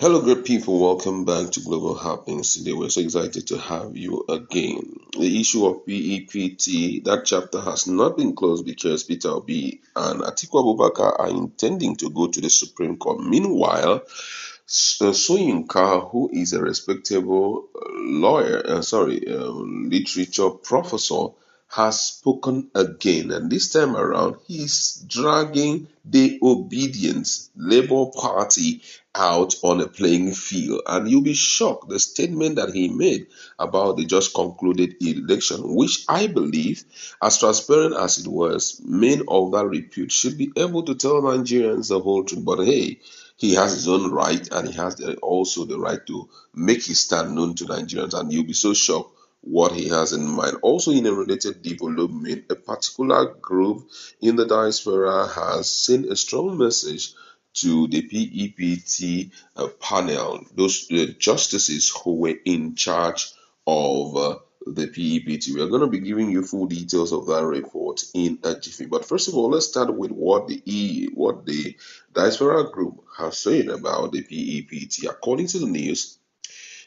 Hello, great people. Welcome back to Global Happenings. Today, we're so excited to have you again. The issue of PEPT, that chapter has not been closed because Peter Obi and Atiku Abubakar are intending to go to the Supreme Court. Meanwhile, Soyinka, who is a respectable literature professor, has spoken again, and this time around, he's dragging the Obedience Labour Party out on a playing field. And you'll be shocked the statement that he made about the just concluded election, which I believe, as transparent as it was, men of that repute should be able to tell Nigerians the whole truth. But hey, he has his own right, and he has also the right to make his stand known to Nigerians. And you'll be so shocked what he has in mind. Also, in a related development, a particular group in the diaspora has sent a strong message to the PEPT panel, those justices who were in charge of the PEPT. We are going to be giving you full details of that report in a jiffy. But first of all, let's start with what the diaspora group has said about the PEPT. According to the news,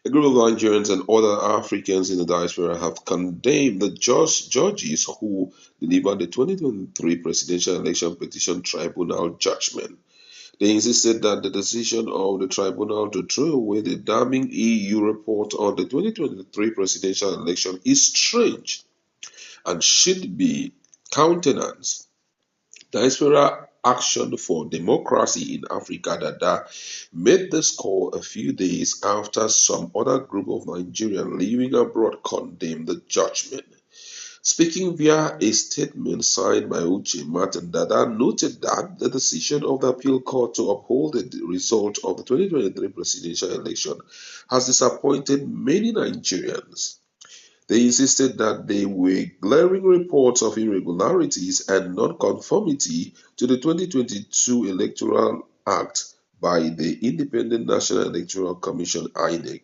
a group of Nigerians and other Africans in the diaspora have condemned the judges who delivered the 2023 presidential election petition tribunal judgment. They insisted that the decision of the tribunal to throw away the damning EU report on the 2023 presidential election is strange and should be countenanced. Diaspora Action for Democracy in Africa Dada made this call a few days after some other group of Nigerians living abroad condemned the judgment. Speaking via a statement signed by Uche Martin, Dada noted that the decision of the appeal court to uphold the result of the 2023 presidential election has disappointed many Nigerians. They insisted that there were glaring reports of irregularities and non-conformity to the 2022 Electoral Act by the Independent National Electoral Commission (INEC).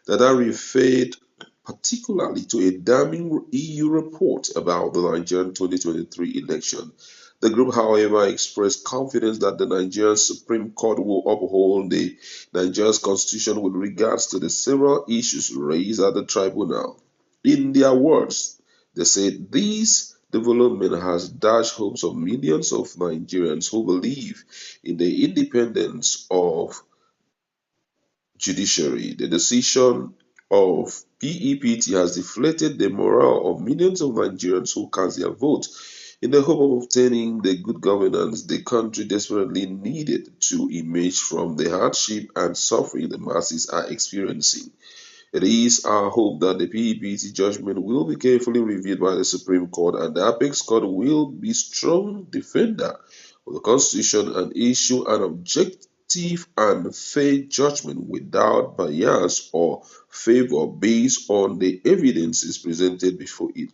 Dada referred particularly to a damning EU report about the Nigerian 2023 election. The group, however, expressed confidence that the Nigerian Supreme Court will uphold the Nigerian constitution with regards to the several issues raised at the tribunal. In their words, they said this development has dashed hopes of millions of Nigerians who believe in the independence of judiciary. The decision of PEPT has deflated the morale of millions of Nigerians who cast their vote in the hope of obtaining the good governance the country desperately needed to emerge from the hardship and suffering the masses are experiencing. It is our hope that the PEPT judgment will be carefully reviewed by the Supreme Court and the Apex Court will be strong defender of the Constitution and issue an objective and fair judgment without bias or favor based on the evidences presented before it.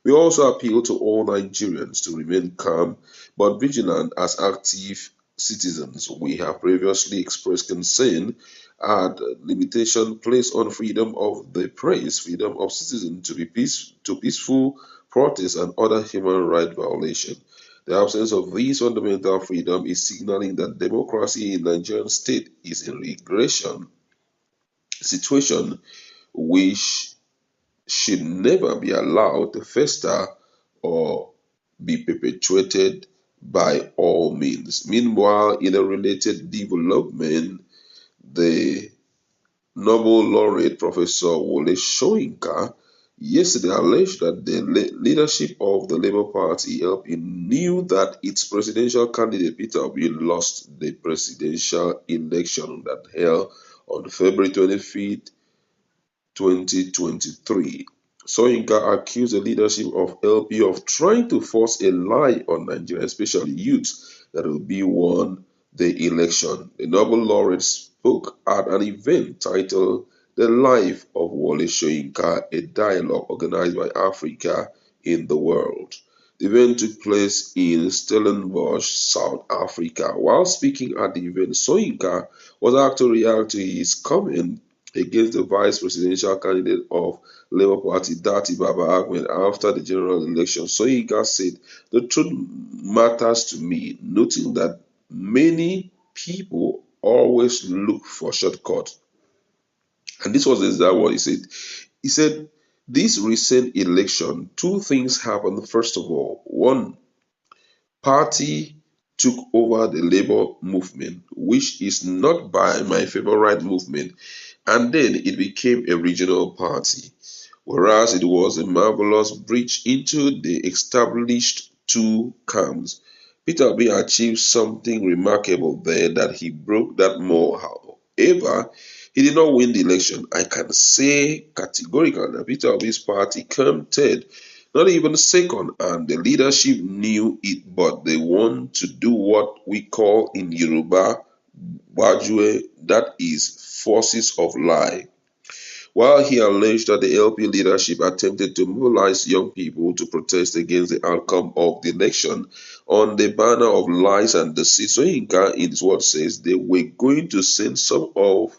We also appeal to all Nigerians to remain calm but vigilant as active citizens. We have previously expressed concern at limitation placed on freedom of the press, freedom of citizens to peaceful protest and other human rights violations. The absence of these fundamental freedom is signaling that democracy in Nigerian state is in regression situation which should never be allowed to fester or be perpetuated by all means. Meanwhile, in a related development, the Nobel laureate Professor Wole Soyinka yesterday alleged that the leadership of the Labour Party LP knew that its presidential candidate Peter Obi lost the presidential election that held on February 25th, 2023. Soyinka accused the leadership of LP of trying to force a lie on Nigeria, especially youths, that Obi won the election. The Nobel laureate spoke at an event titled The Life of Wole Soyinka, a dialogue organized by Africa in the World. The event took place in Stellenbosch, South Africa. While speaking at the event, Soyinka was asked to react to his comment against the vice presidential candidate of Labour Party, Dati Baba Ahmed, after the general election. Soyinka said, "The truth matters to me," noting that many people always look for shortcuts. And this was exactly what he said. He said, this recent election, two things happened. First of all, one party took over the labor movement, which is not by my favorite movement, and then it became a regional party, whereas it was a marvelous breach into the established two camps. Peter B achieved something remarkable there, that he broke that mold. However, he did not win the election. I can say categorically that Peter Obi's party came third, not even second, and the leadership knew it, but they want to do what we call in Yoruba Bajue, that is, forces of lie. While he alleged that the LP leadership attempted to mobilize young people to protest against the outcome of the election on the banner of lies and deceit, Soyinka, in his words, says they were going to send some of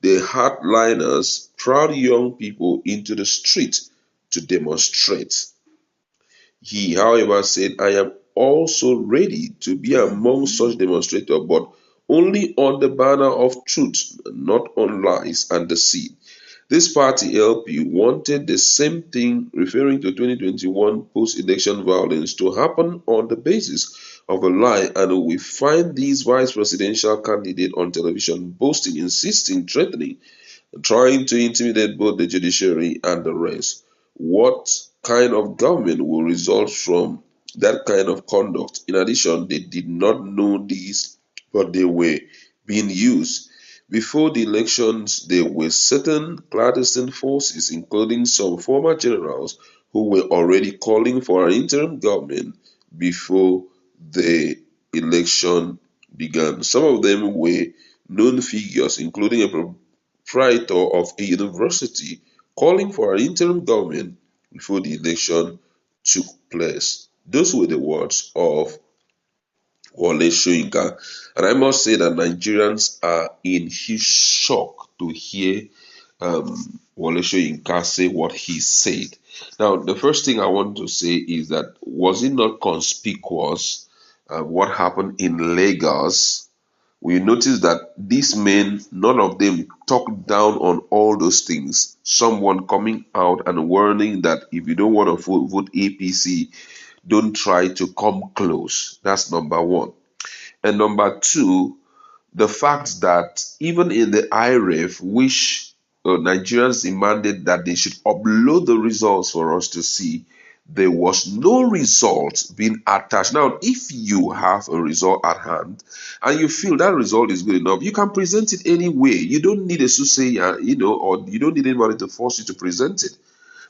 the hardliners, proud young people, into the street to demonstrate. He, however, said, I am also ready to be among such demonstrators, but only on the banner of truth, not on lies and deceit. This party LP wanted the same thing, referring to 2021 post-election violence, to happen on the basis of a lie, and we find this vice presidential candidate on television boasting, insisting, threatening, trying to intimidate both the judiciary and the rest. What kind of government will result from that kind of conduct? In addition, they did not know this, but they were being used. Before the elections, there were certain clandestine forces, including some former generals, who were already calling for an interim government before the election began. Some of them were known figures, including a proprietor of a university, calling for an interim government before the election took place. Those were the words of Wole Soyinka. And I must say that Nigerians are in huge shock to hear Wole Soyinka say what he said. Now, the first thing I want to say is that, was it not conspicuous what happened in Lagos? We notice that these men, none of them talked down on all those things. Someone coming out and warning that if you don't want to vote APC, don't try to come close. That's number one. And number two, the fact that even in the IREF, which Nigerians demanded that they should upload the results for us to see, there was no result being attached. Now, if you have a result at hand and you feel that result is good enough, you can present it anyway. You don't need a soothsayer, or you don't need anybody to force you to present it.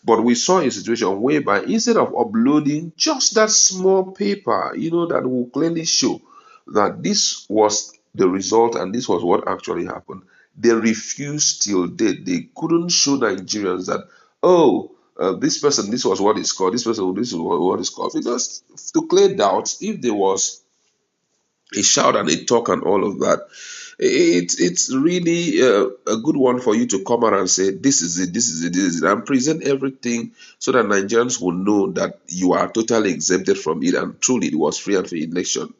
But we saw a situation whereby instead of uploading just that small paper, that will clearly show that this was the result and this was what actually happened, they refused till date. They couldn't show Nigerians that, oh, this person, this was what it's called, this person, this is what it's called. Because to clear doubts, if there was a shout and a talk and all of that, it's really a good one for you to come out and say, this is it, this is it, this is it, and present everything so that Nigerians will know that you are totally exempted from it and truly it was free and fair election.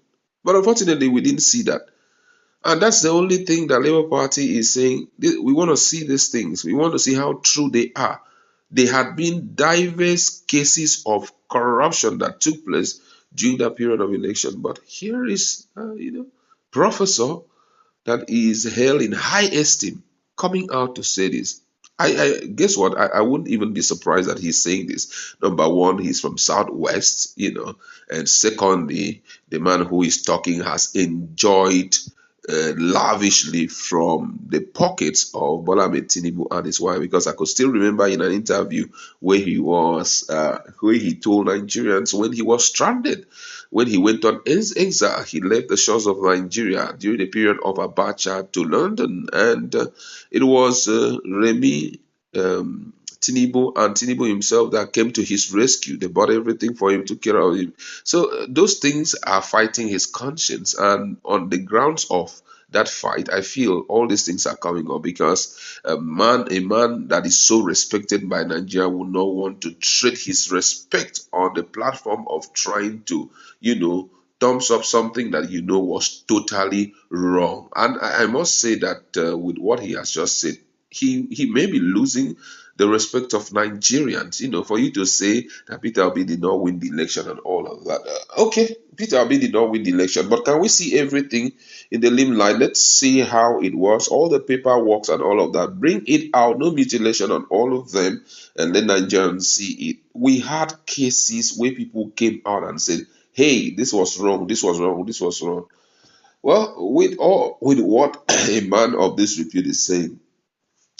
But unfortunately, we didn't see that. And that's the only thing that Labour Party is saying. We want to see these things. We want to see how true they are. There had been diverse cases of corruption that took place during that period of election. But here is, Professor that is held in high esteem coming out to say this. I guess what, I wouldn't even be surprised that he's saying this. Number one, he's from Southwest, and secondly, the man who is talking has enjoyed lavishly from the pockets of Bola Ahmed Tinubu and his wife, because I could still remember in an interview where where he told Nigerians when he was stranded, when he went on exile, he left the shores of Nigeria during the period of Abacha to London, and it was Remy Tinubu and Tinubu himself that came to his rescue. They bought everything for him, took care of him. So those things are fighting his conscience, and on the grounds of that fight, I feel all these things are coming up because a man that is so respected by Nigeria would not want to trade his respect on the platform of trying to, thumbs up something that you know was totally wrong. And I must say that with what he has just said, he may be losing the respect of Nigerians. For you to say that Peter Obi did not win the election and all of that. Okay, Peter Obi did not win the election, but can we see everything in the limelight? Let's see how it works, all the paperwork and all of that. Bring it out, no mutilation on all of them, and let Nigerians see it. We had cases where people came out and said, hey, this was wrong, this was wrong, this was wrong. Well, with what a man of this repute is saying,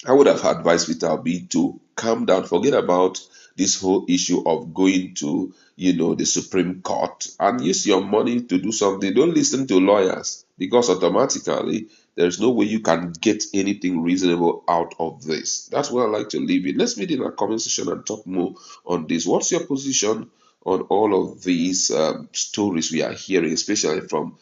I would have advised Peter Obi to calm down, forget about this whole issue of going to, the Supreme Court, and use your money to do something. Don't listen to lawyers, because automatically there's no way you can get anything reasonable out of this. That's where I like to leave it. Let's meet in a comment section and talk more on this. What's your position on all of these stories we are hearing, especially from